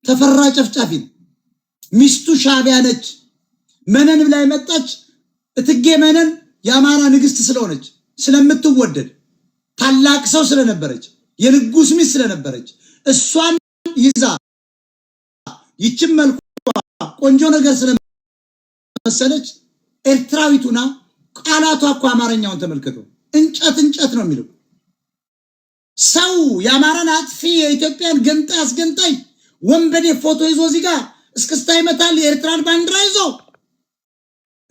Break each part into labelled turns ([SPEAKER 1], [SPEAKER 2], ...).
[SPEAKER 1] ተፈራ ጨፍጫፊ ሚስቱ ሻቢያ ነች መነን ላይ መጣች እትጌ መነን ያማራ ንግስት ስለሆነች ስለምትወደድ ታላቅ ሰው ስለነበረች የንጉስ ሚስት ስለነበረች እሷን ይዛ ይችም መልኩ ቆንጆ ነገር ስለመሰለች ኤርትራዊቱና ቃላቷ እኮ አማርኛውን ተመልከቱ እንጨት ነው የሚለው ሰው ያማራን አጥፊ የኢትዮጵያን ገንጣ አስገንጣይ ወንበዴ ፎቶ ይዞ እዚጋ እስክስታ ይመታል የኤርትራን ባንዲራ ይዞ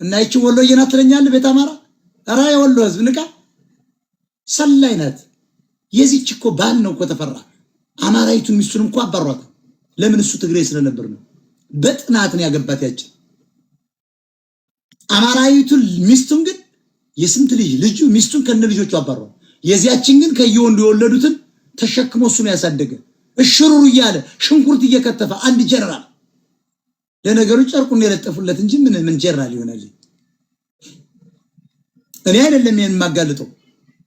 [SPEAKER 1] እና ይቺ ወሎዬ ናት ትለኛለህ ቤት አማራ አራ የወሎ ህዝብ ንቃ ሰላይ ናት የዚች እኮ ባል ነው እኮ ተፈራ አማራይቱን ሚስቱን እንኳን አባሯት ለምን እሱ ትግሬ ስለነበር ነው በጥናት ነው ያገባት ያቺ አማራይቱን ሚስቱን ግን የስንት ልጅ ሚስቱን ከነ ልጆቹ አባሯት የዚያችን ግን ከየወንዱ የወለዱትን ተሸክሞ እሱ ነው ያሳደገ እሽሩሩ ይያለ ሽንኩርት እየከተፈ አንድ ጀነራል ለነገሩ ጨርቁን የለጠፉለት እንጂ ምን ጀነራል ይሆናል እኔ አይደለም የማጋልጠው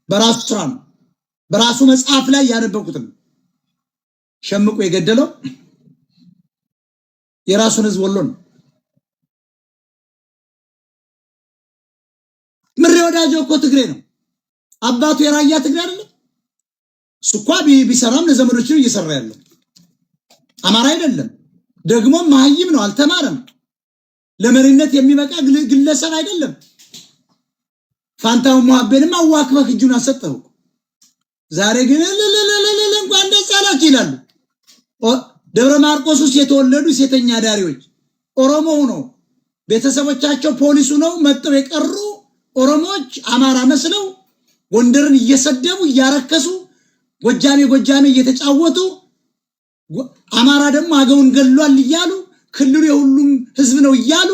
[SPEAKER 1] በራሱ ስራ ነው በራሱ መጽሐፍ ላይ ያነበብኩት ነው ሸምቆ የገደለው የራሱን ህዝብ ወሎ ነው ምሬ ወዳጆ እኮ ትግሬ ነው አባቱ የራያ ትግሬ አይደለም ሱቋ ቢሰራም ለዘመዶቹ እየሰራ ያለው አማራ አይደለም ደግሞ ማህይም ነው አልተማረም ለመሪነት የሚበቃ ግለሰብ አይደለም ፋንታው ሙሐበንም አዋክበክ እጁን አሰጠው ዛሬ ግን እንኳን ደስ አላችሁ ይላሉ ደብረ ማርቆስ ውስጥ የተወለዱ ሴተኛ ዳሪዎች ኦሮሞ ሆነው ቤተሰቦቻቸው ፖሊስ ሆነው መጥተው የቀሩ ኦሮሞዎች አማራ መስለው ጎንደርን እየሰደቡ እያረከሱ ጎጃሜ እየተጫወቱ አማራ ደግሞ አገውን ገሏል ይያሉ ክልሉ የሁሉም ህዝብ ነው ይያሉ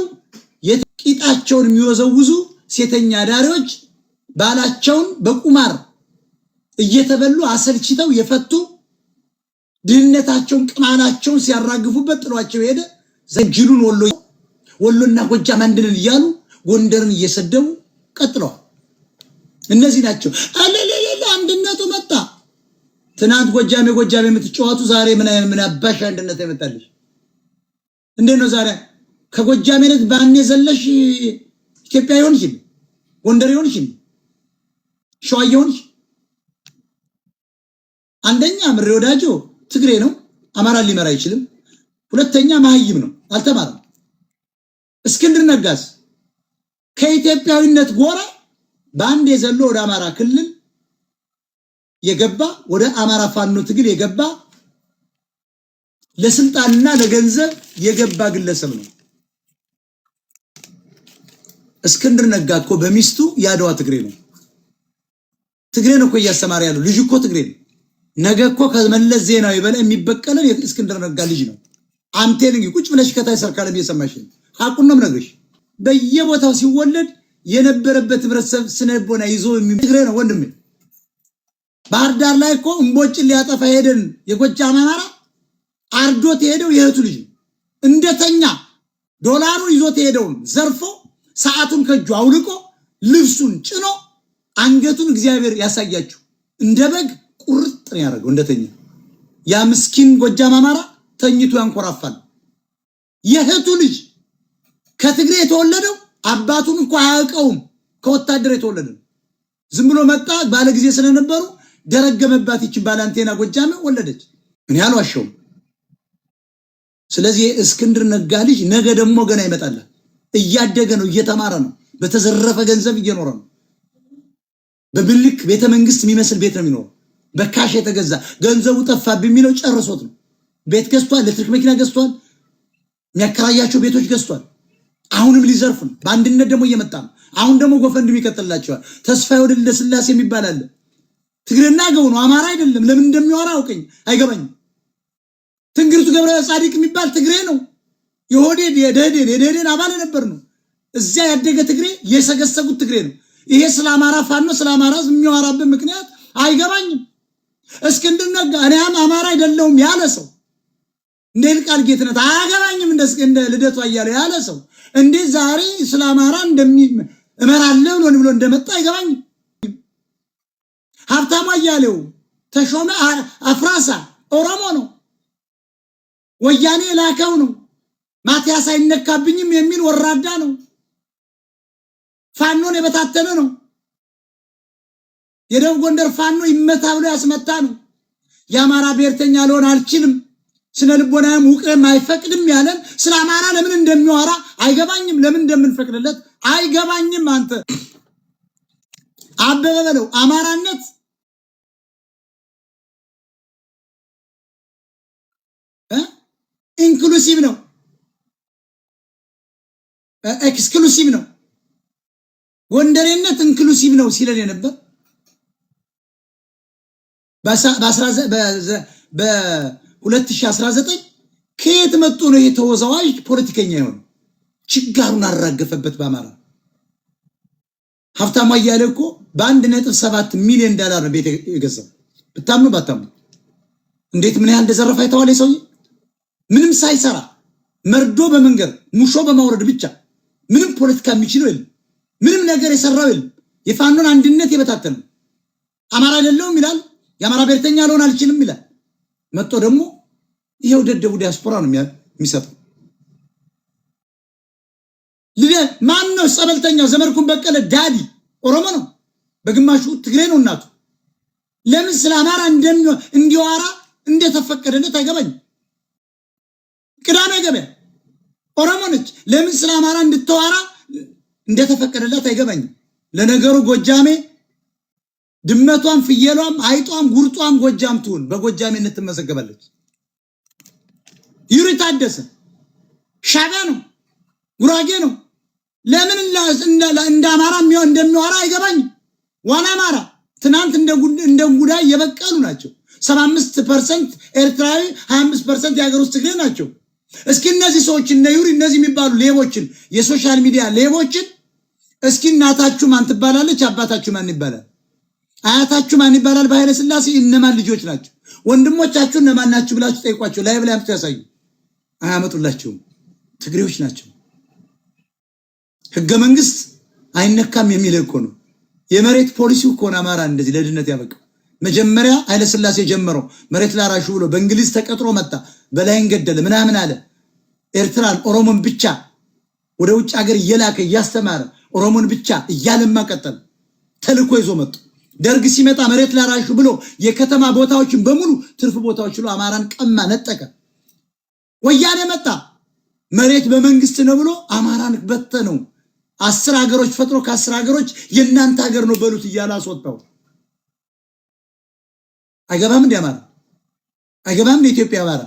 [SPEAKER 1] የጥቂታቸውን የሚወዘውዙ ሴተኛ ዳሪዎች ባላቸውን በቁማር እየተበሉ አሰልችተው የፈቱ ድህነታቸውን ቅማላቸውን ሲያራግፉበት ጥሏቸው ሄደ ዘንጅሉን ወሎና ጎጃም አንድነን ይያሉ ጎንደርን እየሰደቡ ቀጥለዋል እነዚህ ናቸው አለለለ አንድነቱ መጣ ትናንት ጎጃሜ የምትጫወቱ ዛሬ ምን አባሽ አንድነት ይመጣልሽ እንዴት ነው ዛሬ ከጎጃሜነት ባኔ ዘለሽ ኢትዮጵያ ይሆንሽ ጎንደር ይሆንሽ ሸዋ ይሆንሽ አንደኛ ምሬ ወዳጆ ትግሬ ነው አማራ ሊመራ አይችልም ሁለተኛ ማህይም ነው አልተማረም እስክንድር ነጋስ ከኢትዮጵያዊነት ጎራ ባንዴ ዘሎ ወደ አማራ ክልል የገባ ወደ አማራ ፋኖ ትግል የገባ ለስልጣንና ለገንዘብ የገባ ግለሰብ ነው እስክንድር ነጋ እኮ በሚስቱ ያደዋ ትግሬ ነው እኮ ያስተማረ ያለው ልጅ እኮ ትግሬ ነው ነገ እኮ ከመለስ ዜናዊ በላይ የሚበቀለው የእስክንድር ነጋ ልጅ ነው አንቴልኝ ቁጭ ብለሽ ከታይ ሰርካለ በየሰማሽ ሐቁን ነው ነገሽ በየቦታው ሲወለድ የነበረበት ህብረተሰብ ስነቦና ይዞ ትግሬ ነው ወንድሜ ባህር ዳር ላይ እኮ እንቦጭ ሊያጠፋ ሄደን የጎጃም አማራ አርዶት ሄደው የህቱ ልጅ እንደተኛ ዶላሩን ይዞት ሄደው ዘርፎ ሰዓቱን ከጁ አውልቆ ልብሱን ጭኖ አንገቱን እግዚአብሔር ያሳያችሁ እንደበግ ቁርጥ ነው ያደረገው እንደተኛ ያ ምስኪን ጎጃም አማራ ተኝቶ ያንኮራፋል የህቱ ልጅ ከትግሬ የተወለደው አባቱን እንኳን አያውቀውም ከወታደር የተወለደ ዝም ብሎ መጣ ባለ ጊዜ ስለነበሩ ደረገመባት ይች ባላንቴና ጎጃም ወለደች ምን ያልዋሸው ስለዚህ እስክንድር ነጋ ልጅ ነገ ደግሞ ገና ይመጣል እያደገ ነው እየተማረ ነው በተዘረፈ ገንዘብ እየኖረ ነው በብልክ ቤተ መንግስት የሚመስል ቤት ነው የሚኖር በካሽ የተገዛ ገንዘቡ ጠፋብኝ የሚለው ጨርሶት ነው ቤት ገዝቷል ለትርክ መኪና ገዝቷል የሚያከራያቸው ቤቶች ገዝቷል አሁንም ሊዘርፍ ነው በአንድነት ደግሞ እየመጣ ነው አሁን ደግሞ ጎፈንድም ይከተላቸዋል ተስፋዬ ወልደ ስላሴ የሚባል አለ ትግሬና ገው ነው አማራ አይደለም ለምን እንደሚወራ አውቀኝ አይገባኝም ትንግርቱ ገብረ ጻዲቅ የሚባል ትግሬ ነው የደደን አባል ነበር ነው እዚያ ያደገ ትግሬ የሰገሰጉት ትግሬ ነው ይሄ ስለ አማራ ፋኖ ስለ አማራ የሚያወራበት ምክንያት አይገባኝም እስክንድር ነጋ እኔ አማራ አይደለሁም ያለ ሰው እንዴት ቃል ጌትነት አያገባኝም እንደ ልደቱ አያለ ያለ ሰው እንዴ ዛሬ ስለ አማራ እመራለሁ ብሎ እንደመጣ አይገባኝም ሀብታሙ አያሌው ተሾመ አፍራሳ ኦሮሞ ነው ወያኔ ላከው ነው። ማቲያስ አይነካብኝም የሚል ወራዳ ነው። ፋኖን የበታተነ ነው። የደቡብ ጎንደር ፋኖ ይመታ ብሎ ያስመታ ነው። የአማራ ብሔርተኛ ልሆን አልችልም ስነ ልቦናም ውቅሬም አይፈቅድም ያለን ስለ አማራ ለምን እንደሚያወራ አይገባኝም። ለምን እንደምንፈቅድለት አይገባኝም። አንተ አበበ በለው አማራነት ኢንክሉሲቭ ነው፣ ኤክስክሉሲቭ ነው። ጎንደሬነት ኢንክሉሲቭ ነው ሲለን የነበር በ2019 ከየት መጥቶ ነው የተወዛዋዥ ፖለቲከኛ ይሆን? ችጋሩን አራገፈበት በአማራ። ሀብታሙ አያሌው እኮ በ1.7 ሚሊዮን ዶላር ነው ቤት የገዛው። ብታምኑ ባታምኑ እንዴት ምን ያህል እንደዘረፈ አይተዋል። ሰው ምንም ሳይሰራ መርዶ በመንገር ሙሾ በማውረድ ብቻ ምንም ፖለቲካ የሚችለው የለም። ምንም ነገር የሰራው የለም። የፋኖን አንድነት የበታተነ አማራ አይደለሁም ይላል። የአማራ ብሔርተኛ ልሆን አልችልም ይላል። መጥቶ ደግሞ ይሄው ደደቡ ዲያስፖራ ነው የሚሰጠው። ማን ነው ጸበልተኛው? ዘመድኩን በቀለ ዳዲ ኦሮሞ ነው፣ በግማሹ ትግሬ ነው እናቱ። ለምን ስለ አማራ እንዲዋራ እንደተፈቀደለት አይገባኝ። ቅዳሜ ገበያ ኦሮሞ ነች። ለምን ስለ አማራ እንድትዋራ እንደተፈቀደላት አይገባኝ። ለነገሩ ጎጃሜ ድመቷም ፍየሏም አይጧም ጉርጧም ጎጃም ትሁን በጎጃሜነት ትመዘገባለች። ዩሪ ታደሰ ሻዕቢያ ነው፣ ጉራጌ ነው። ለምን እንደ አማራ እንደሚዋራ አይገባኝ። ዋና አማራ ትናንት እንደ ጉዳይ የበቀሉ ናቸው። 75% ኤርትራዊ 25% የሀገር ውስጥ ትግሬ ናቸው። እስኪ እነዚህ ሰዎች እነ ዩሪ እነዚህ የሚባሉ ሌቦችን የሶሻል ሚዲያ ሌቦችን እስኪ እናታችሁ ማን ትባላለች? አባታችሁ ማን ይባላል? አያታችሁ ማን ይባላል? በኃይለ ሥላሴ እነማን ልጆች ናቸው? ወንድሞቻችሁ እነማን ናችሁ ብላችሁ ጠይቋቸው። ላይ ብላ አምጥተው ያሳዩ። አያመጡላችሁም። ትግሬዎች ናቸው። ህገ መንግስት አይነካም የሚል እኮ ነው። የመሬት ፖሊሲው እኮ ነው አማራ እንደዚህ ለድነት ያበቃው። መጀመሪያ ኃይለ ሥላሴ ጀመረው መሬት ላራሹ ብሎ በእንግሊዝ ተቀጥሮ መጣ። በላይን ገደለ ምናምን አለ። ኤርትራን ኦሮሞን ብቻ ወደ ውጭ ሀገር እየላከ እያስተማረ ኦሮሞን ብቻ እያለማ ቀጠለ። ተልኮ ይዞ መጡ። ደርግ ሲመጣ መሬት ላራሹ ብሎ የከተማ ቦታዎችን በሙሉ ትርፍ ቦታዎች ብሎ አማራን ቀማ፣ ነጠቀ። ወያኔ መጣ። መሬት በመንግስት ነው ብሎ አማራን በተነው። 10 ሀገሮች ፈጥሮ ከ10 ሀገሮች የናንተ ሀገር ነው በሉት እያለ አስወጣው። አይገባም እንደ አማራ አይገባም እንደ ኢትዮጵያ አማራ